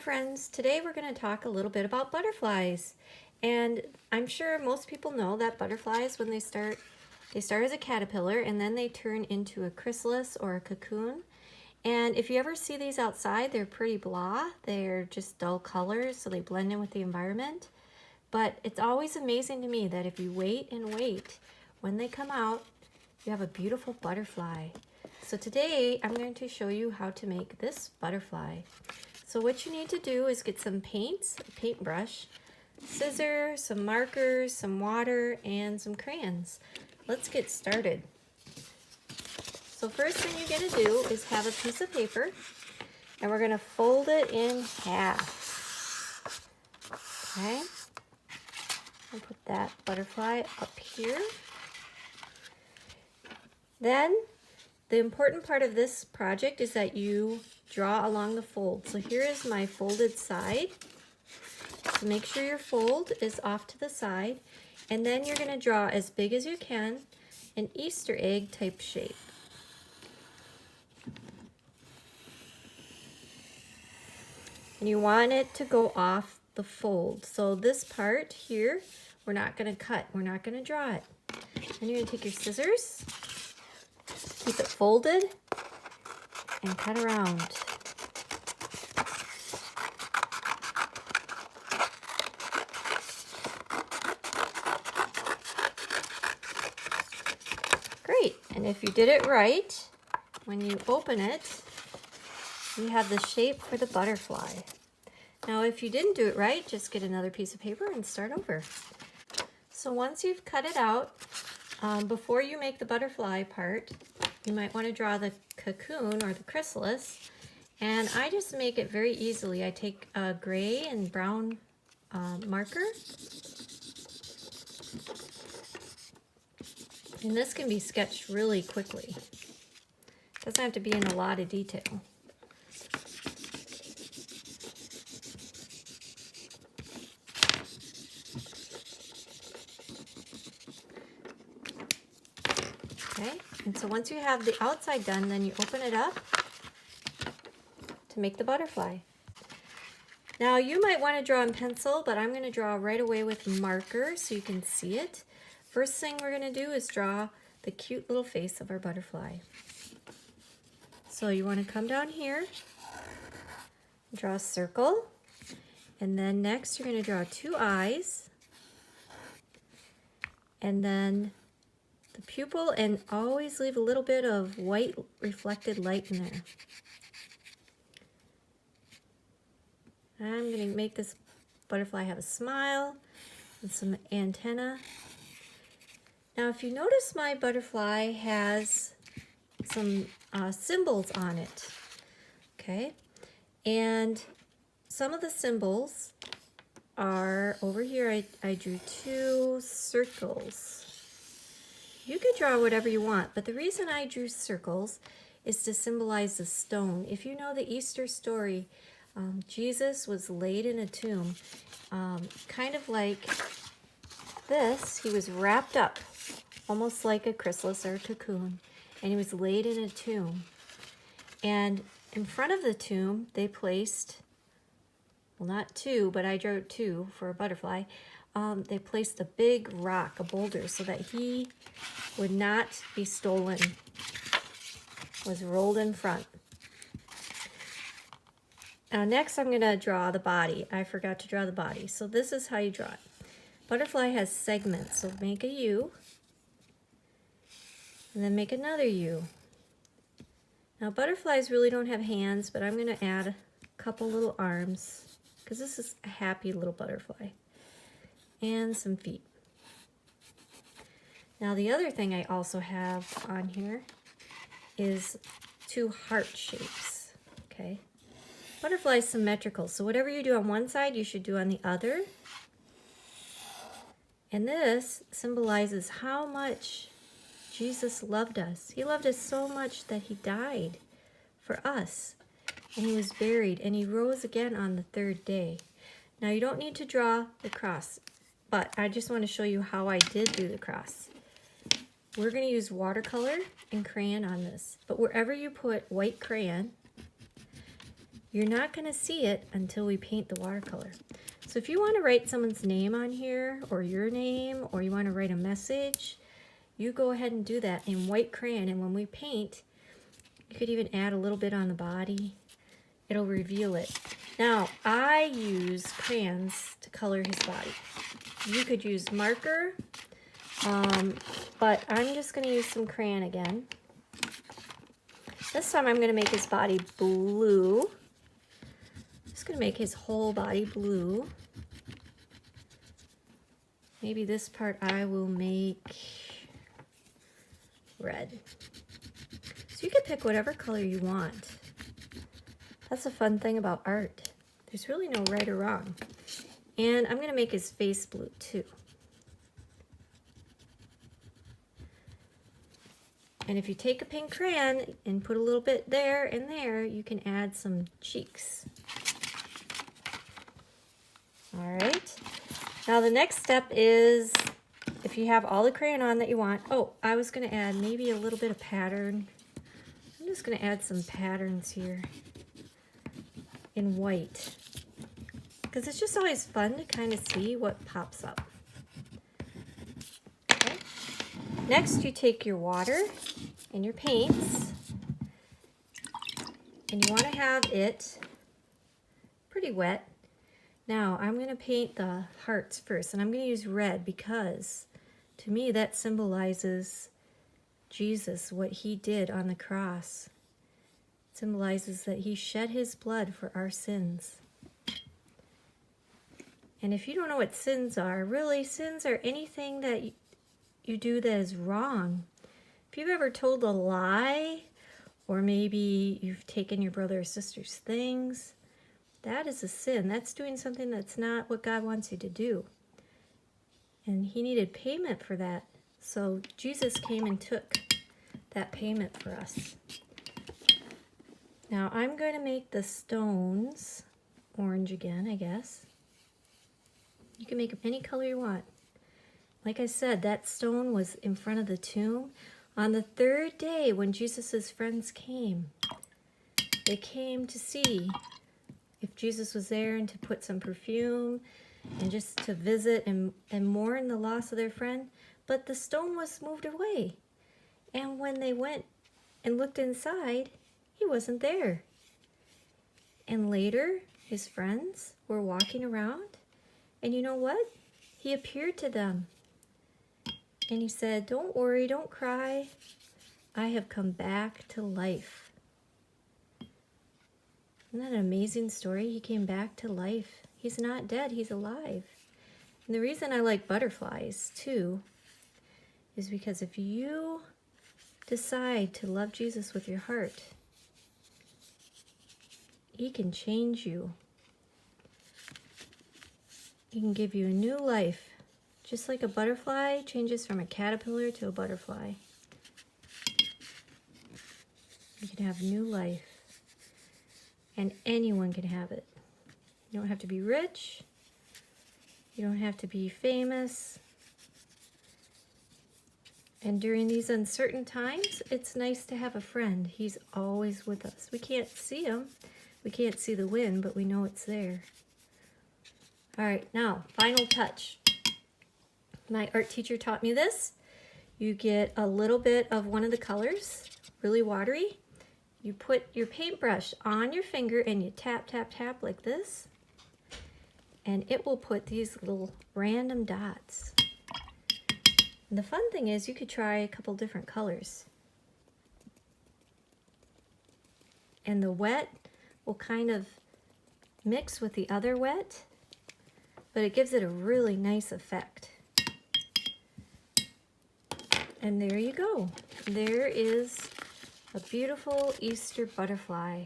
friends, today we're going to talk a little bit about butterflies. And I'm sure most people know that butterflies, when they start as a caterpillar and then they turn into a chrysalis or a cocoon. And if you ever see these outside, they're pretty blah. They're just dull colors, so they blend in with the environment. But it's always amazing to me that if you wait and wait, when they come out, you have a beautiful butterfly. So today I'm going to show you how to make this butterfly. So what you need to do is get some paints, a paintbrush, scissors, some markers, some water, and some crayons. Let's get started. So first thing you're going to do is have a piece of paper, and we're going to fold it in half. Okay, I'll put that butterfly up here. Then the important part of this project is that you draw along the fold. So here is my folded side. So make sure your fold is off to the side, and then you're going to draw as big as you can an Easter egg type shape. And you want it to go off the fold. So this part here, we're not going to cut. We're not going to draw it. And you're going to take your scissors, keep it folded, and cut around. Great, and if you did it right, when you open it, you have the shape for the butterfly. Now if you didn't do it right, just get another piece of paper and start over. So once you've cut it out, before you make the butterfly part, you might want to draw the cocoon or the chrysalis, and I just make it very easily. I take a gray and brown marker, and this can be sketched really quickly. Doesn't have to be in a lot of detail. Okay, and so once you have the outside done, then you open it up to make the butterfly. Now you might want to draw in pencil, but I'm going to draw right away with marker so you can see it. First thing we're going to do is draw the cute little face of our butterfly. So you want to come down here, draw a circle, and then next you're going to draw two eyes, and then the pupil, and always leave a little bit of white reflected light in there. I'm going to make this butterfly have a smile and some antenna. Now if you notice, my butterfly has some symbols on it, okay? And some of the symbols are over here. I drew two circles. You could draw whatever you want, but the reason I drew circles is to symbolize the stone. If you know the Easter story, Jesus was laid in a tomb, kind of like this. He was wrapped up, almost like a chrysalis or a cocoon, and he was laid in a tomb. And in front of the tomb, they placed, well, not two, but I drew two for a butterfly. They placed a big rock, a boulder, so that he would not be stolen. Was rolled in front. Now next I'm going to draw the body. I forgot to draw the body. So this is how you draw it. Butterfly has segments, so make a U, and then make another U. Now butterflies really don't have hands, but I'm going to add a couple little arms, because this is a happy little butterfly. And some feet. Now the other thing I also have on here is two heart shapes, okay? Butterfly is symmetrical, so whatever you do on one side, you should do on the other. And this symbolizes how much Jesus loved us. He loved us so much that he died for us. And he was buried, and he rose again on the third day. Now you don't need to draw the cross, but I just want to show you how I did do the cross. We're going to use watercolor and crayon on this, but wherever you put white crayon, you're not going to see it until we paint the watercolor. So if you want to write someone's name on here, or your name, or you want to write a message, you go ahead and do that in white crayon. And when we paint, you could even add a little bit on the body. It'll reveal it. Now, I use crayons to color his body. You could use marker, but I'm just going to use some crayon again. This time I'm going to make his body blue. Just going to make his whole body blue. Maybe this part I will make red. So you can pick whatever color you want. That's a fun thing about art. There's really no right or wrong. And I'm going to make his face blue too. And if you take a pink crayon and put a little bit there and there, you can add some cheeks. All right. Now the next step is, if you have all the crayon on that you want, oh, I was going to add maybe a little bit of pattern. I'm just going to add some patterns here in white, because it's just always fun to kind of see what pops up. Okay. Next, you take your water and your paints, and you want to have it pretty wet. Now, I'm going to paint the hearts first, and I'm going to use red because, to me, that symbolizes Jesus, what he did on the cross. It symbolizes that he shed his blood for our sins. And if you don't know what sins are, really, sins are anything that you do that is wrong. If you've ever told a lie, or maybe you've taken your brother or sister's things, that is a sin. That's doing something that's not what God wants you to do. And he needed payment for that. So Jesus came and took that payment for us. Now I'm going to make the stones orange again, I guess. You can make them any color you want. Like I said, that stone was in front of the tomb. On the third day, when Jesus' friends came, they came to see if Jesus was there and to put some perfume and just to visit and mourn the loss of their friend. But the stone was moved away. And when they went and looked inside, he wasn't there. And later, his friends were walking around. And you know what? He appeared to them. And he said, "Don't worry, don't cry. I have come back to life." Isn't that an amazing story? He came back to life. He's not dead, he's alive. And the reason I like butterflies too is because if you decide to love Jesus with your heart, he can change you. He can give you a new life. Just like a butterfly changes from a caterpillar to a butterfly. You can have new life. And anyone can have it. You don't have to be rich. You don't have to be famous. And during these uncertain times, it's nice to have a friend. He's always with us. We can't see him. We can't see the wind, but we know it's there. All right, now, final touch. My art teacher taught me this. You get a little bit of one of the colors, really watery. You put your paintbrush on your finger and you tap, tap, tap like this. And it will put these little random dots. And the fun thing is you could try a couple different colors. And the wet will kind of mix with the other wet, but it gives it a really nice effect. And there you go. There is a beautiful Easter butterfly.